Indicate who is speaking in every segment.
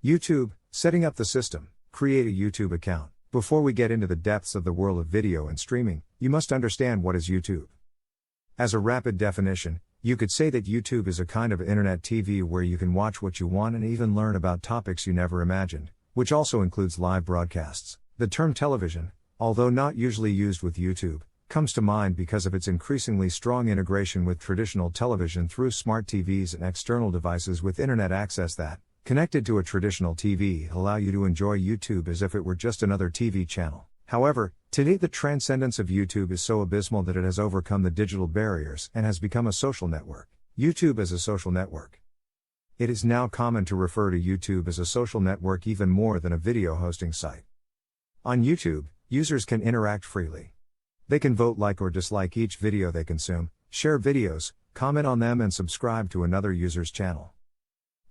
Speaker 1: YouTube, setting up the system. Create a YouTube account. Before we get into the depths of the world of video and streaming, you must understand what is YouTube. As a rapid definition, you could say that YouTube is a kind of internet TV where you can watch what you want and even learn about topics you never imagined, which also includes live broadcasts. The term television, although not usually used with YouTube, comes to mind because of its increasingly strong integration with traditional television through smart TVs and external devices with internet access that, connected to a traditional TV, allow you to enjoy YouTube as if it were just another TV channel. However, today the transcendence of YouTube is so abysmal that it has overcome the digital barriers and has become a social network. YouTube as a social network. It is now common to refer to YouTube as a social network even more than a video hosting site. On YouTube, users can interact freely. They can vote, like or dislike each video they consume, share videos, comment on them, and subscribe to another user's channel.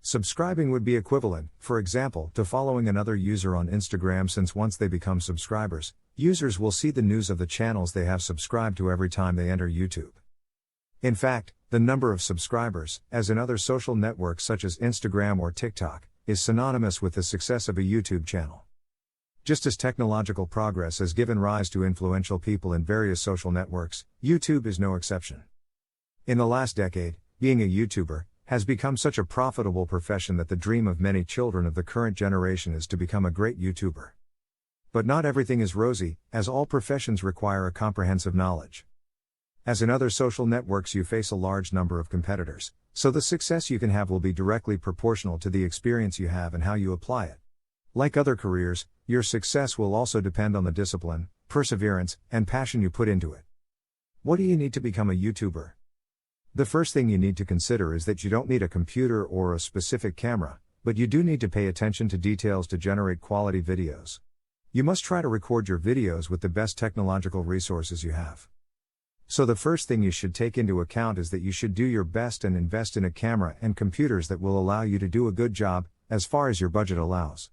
Speaker 1: Subscribing would be equivalent, for example, to following another user on Instagram, since once they become subscribers, users will see the news of the channels they have subscribed to every time they enter YouTube. In fact, the number of subscribers, as in other social networks such as Instagram or TikTok, is synonymous with the success of a YouTube channel. Just as technological progress has given rise to influential people in various social networks, YouTube is no exception. In the last decade, being a YouTuber has become such a profitable profession that the dream of many children of the current generation is to become a great YouTuber. But not everything is rosy, as all professions require a comprehensive knowledge. As in other social networks, you face a large number of competitors, so the success you can have will be directly proportional to the experience you have and how you apply it. Like other careers, your success will also depend on the discipline, perseverance, and passion you put into it. What do you need to become a YouTuber? The first thing you need to consider is that you don't need a computer or a specific camera, but you do need to pay attention to details to generate quality videos. You must try to record your videos with the best technological resources you have. So the first thing you should take into account is that you should do your best and invest in a camera and computers that will allow you to do a good job, as far as your budget allows.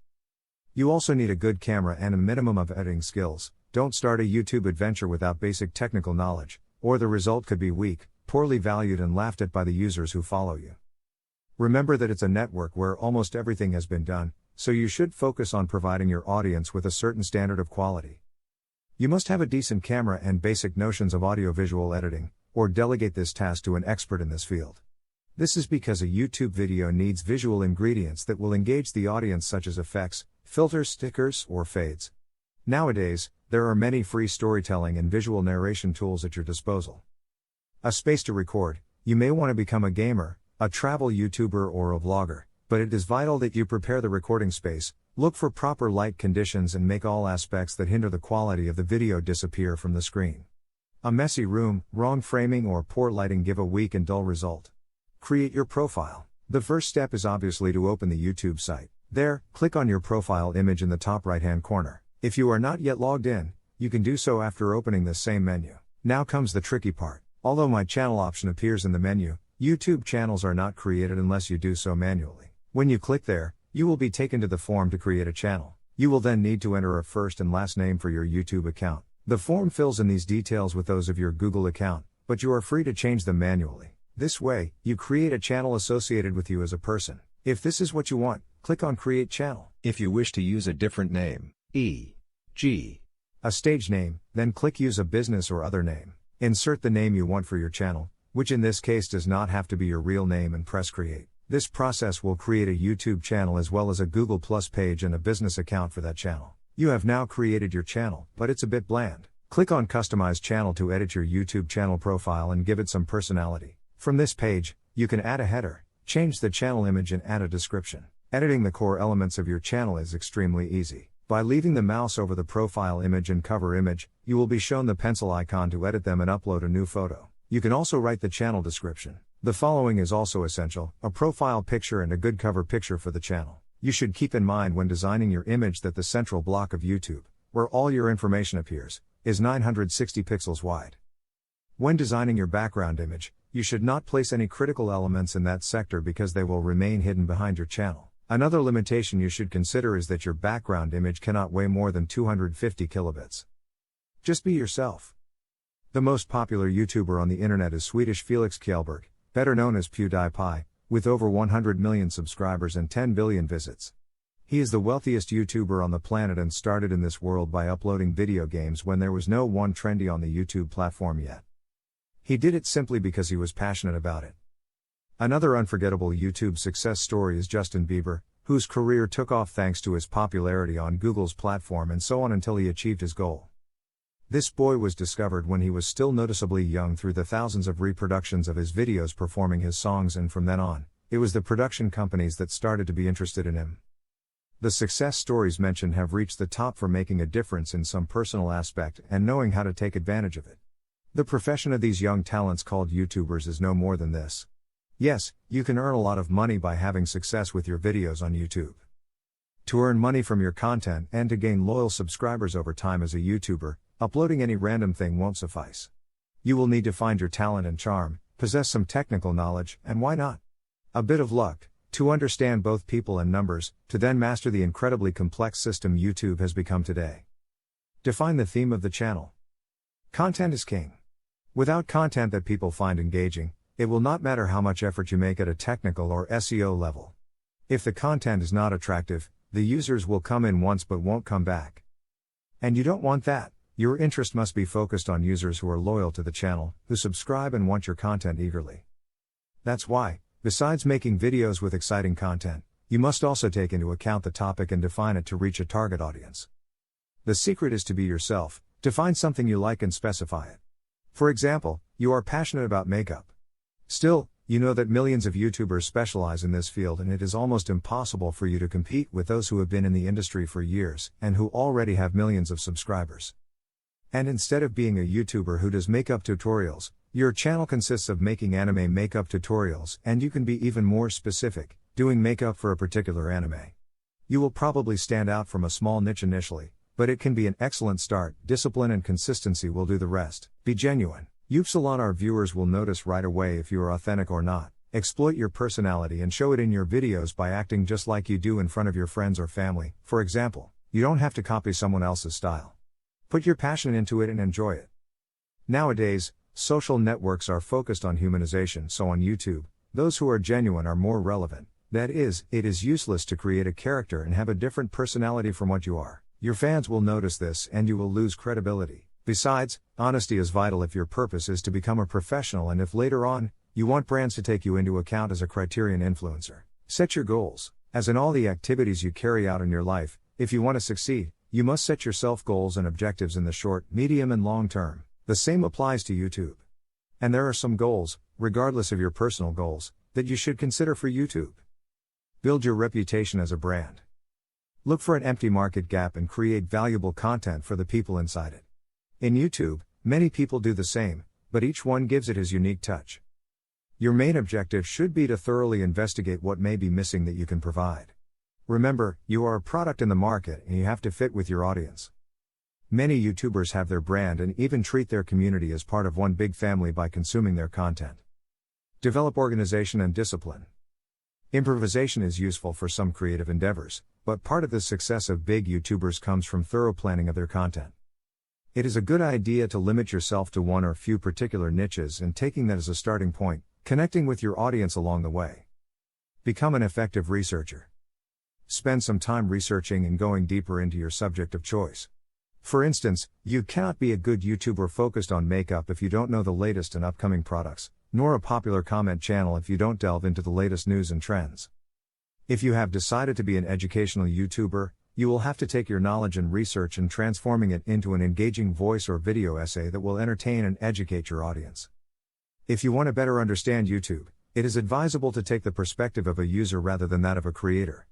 Speaker 1: You also need a good camera and a minimum of editing skills. Don't start a YouTube adventure without basic technical knowledge, or the result could be weak, poorly valued, and laughed at by the users who follow you. Remember that it's a network where almost everything has been done, so you should focus on providing your audience with a certain standard of quality. You must have a decent camera and basic notions of audiovisual editing, or delegate this task to an expert in this field. This is because a YouTube video needs visual ingredients that will engage the audience, such as effects, filters, stickers, or fades. Nowadays, there are many free storytelling and visual narration tools at your disposal. A space to record. You may want to become a gamer, a travel YouTuber, or a vlogger, but it is vital that you prepare the recording space, look for proper light conditions, and make all aspects that hinder the quality of the video disappear from the screen. A messy room, wrong framing, or poor lighting give a weak and dull result. Create your profile. The first step is obviously to open the YouTube site. There, click on your profile image in the top right-hand corner. If you are not yet logged in, you can do so after opening this same menu. Now comes the tricky part. Although My Channel option appears in the menu, YouTube channels are not created unless you do so manually. When you click there, you will be taken to the form to create a channel. You will then need to enter a first and last name for your YouTube account. The form fills in these details with those of your Google account, but you are free to change them manually. This way, you create a channel associated with you as a person. If this is what you want, click on Create Channel. If you wish to use a different name, e.g., a stage name, then click Use a business or other name. Insert the name you want for your channel, which in this case does not have to be your real name, and press Create. This process will create a YouTube channel as well as a Google Plus page and a business account for that channel. You have now created your channel, but it's a bit bland. Click on Customize Channel to edit your YouTube channel profile and give it some personality. From this page, you can add a header, change the channel image, and add a description. Editing the core elements of your channel is extremely easy. By leaving the mouse over the profile image and cover image, you will be shown the pencil icon to edit them and upload a new photo. You can also write the channel description. The following is also essential: a profile picture and a good cover picture for the channel. You should keep in mind when designing your image that the central block of YouTube, where all your information appears, is 960 pixels wide. When designing your background image, you should not place any critical elements in that sector because they will remain hidden behind your channel. Another limitation you should consider is that your background image cannot weigh more than 250 kilobits. Just be yourself. The most popular YouTuber on the internet is Swedish Felix Kjellberg, better known as PewDiePie, with over 100 million subscribers and 10 billion visits. He is the wealthiest YouTuber on the planet and started in this world by uploading video games when there was no one trendy on the YouTube platform yet. He did it simply because he was passionate about it. Another unforgettable YouTube success story is Justin Bieber, whose career took off thanks to his popularity on Google's platform and so on until he achieved his goal. This boy was discovered when he was still noticeably young through the thousands of reproductions of his videos performing his songs, and from then on, it was the production companies that started to be interested in him. The success stories mentioned have reached the top for making a difference in some personal aspect and knowing how to take advantage of it. The profession of these young talents called YouTubers is no more than this. Yes, you can earn a lot of money by having success with your videos on YouTube. To earn money from your content and to gain loyal subscribers over time as a YouTuber, uploading any random thing won't suffice. You will need to find your talent and charm, possess some technical knowledge, and why not? A bit of luck, to understand both people and numbers, to then master the incredibly complex system YouTube has become today. Define the theme of the channel. Content is king. Without content that people find engaging, it will not matter how much effort you make at a technical or SEO level. If the content is not attractive, the users will come in once but won't come back. And you don't want that. Your interest must be focused on users who are loyal to the channel, who subscribe and want your content eagerly. That's why, besides making videos with exciting content, you must also take into account the topic and define it to reach a target audience. The secret is to be yourself, to find something you like and specify it. For example, you are passionate about makeup. Still, you know that millions of YouTubers specialize in this field and it is almost impossible for you to compete with those who have been in the industry for years and who already have millions of subscribers. And instead of being a YouTuber who does makeup tutorials, your channel consists of making anime makeup tutorials, and you can be even more specific, doing makeup for a particular anime. You will probably stand out from a small niche initially, but it can be an excellent start. Discipline and consistency will do the rest. Be genuine. Our viewers will notice right away if you are authentic or not. Exploit your personality and show it in your videos by acting just like you do in front of your friends or family. For example, you don't have to copy someone else's style. Put your passion into it and enjoy it. Nowadays, social networks are focused on humanization, so on YouTube, those who are genuine are more relevant. That is, it is useless to create a character and have a different personality from what you are. Your fans will notice this and you will lose credibility. Besides, honesty is vital if your purpose is to become a professional and if later on, you want brands to take you into account as a criterion influencer. Set your goals. As in all the activities you carry out in your life, if you want to succeed, you must set yourself goals and objectives in the short, medium and long term. The same applies to YouTube. And there are some goals, regardless of your personal goals, that you should consider for YouTube. Build your reputation as a brand. Look for an empty market gap and create valuable content for the people inside it. In YouTube, many people do the same, but each one gives it his unique touch. Your main objective should be to thoroughly investigate what may be missing that you can provide. Remember, you are a product in the market and you have to fit with your audience. Many YouTubers have their brand and even treat their community as part of one big family by consuming their content. Develop organization and discipline. Improvisation is useful for some creative endeavors, but part of the success of big YouTubers comes from thorough planning of their content. It is a good idea to limit yourself to one or few particular niches and taking that as a starting point, connecting with your audience along the way. Become an effective researcher. Spend some time researching and going deeper into your subject of choice. For instance, you cannot be a good YouTuber focused on makeup if you don't know the latest and upcoming products, nor a popular comment channel if you don't delve into the latest news and trends. If you have decided to be an educational YouTuber, you will have to take your knowledge and research and transforming it into an engaging voice or video essay that will entertain and educate your audience. If you want to better understand YouTube, it is advisable to take the perspective of a user rather than that of a creator.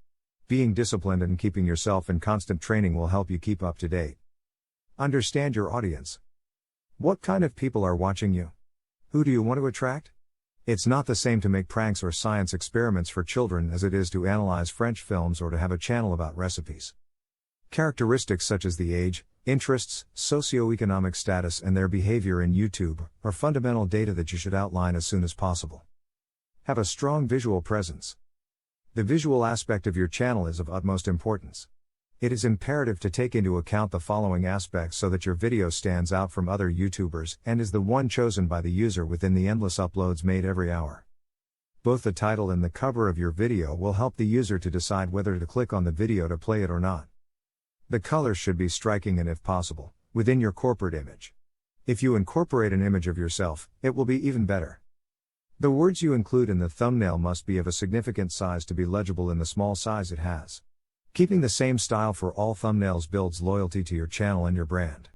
Speaker 1: Being disciplined and keeping yourself in constant training will help you keep up to date. Understand your audience. What kind of people are watching you? Who do you want to attract? It's not the same to make pranks or science experiments for children as it is to analyze French films or to have a channel about recipes. Characteristics such as the age, interests, socioeconomic status and their behavior in YouTube are fundamental data that you should outline as soon as possible. Have a strong visual presence. The visual aspect of your channel is of utmost importance. It is imperative to take into account the following aspects so that your video stands out from other YouTubers and is the one chosen by the user within the endless uploads made every hour. Both the title and the cover of your video will help the user to decide whether to click on the video to play it or not. The colors should be striking and, if possible, within your corporate image. If you incorporate an image of yourself, it will be even better. The words you include in the thumbnail must be of a significant size to be legible in the small size it has. Keeping the same style for all thumbnails builds loyalty to your channel and your brand.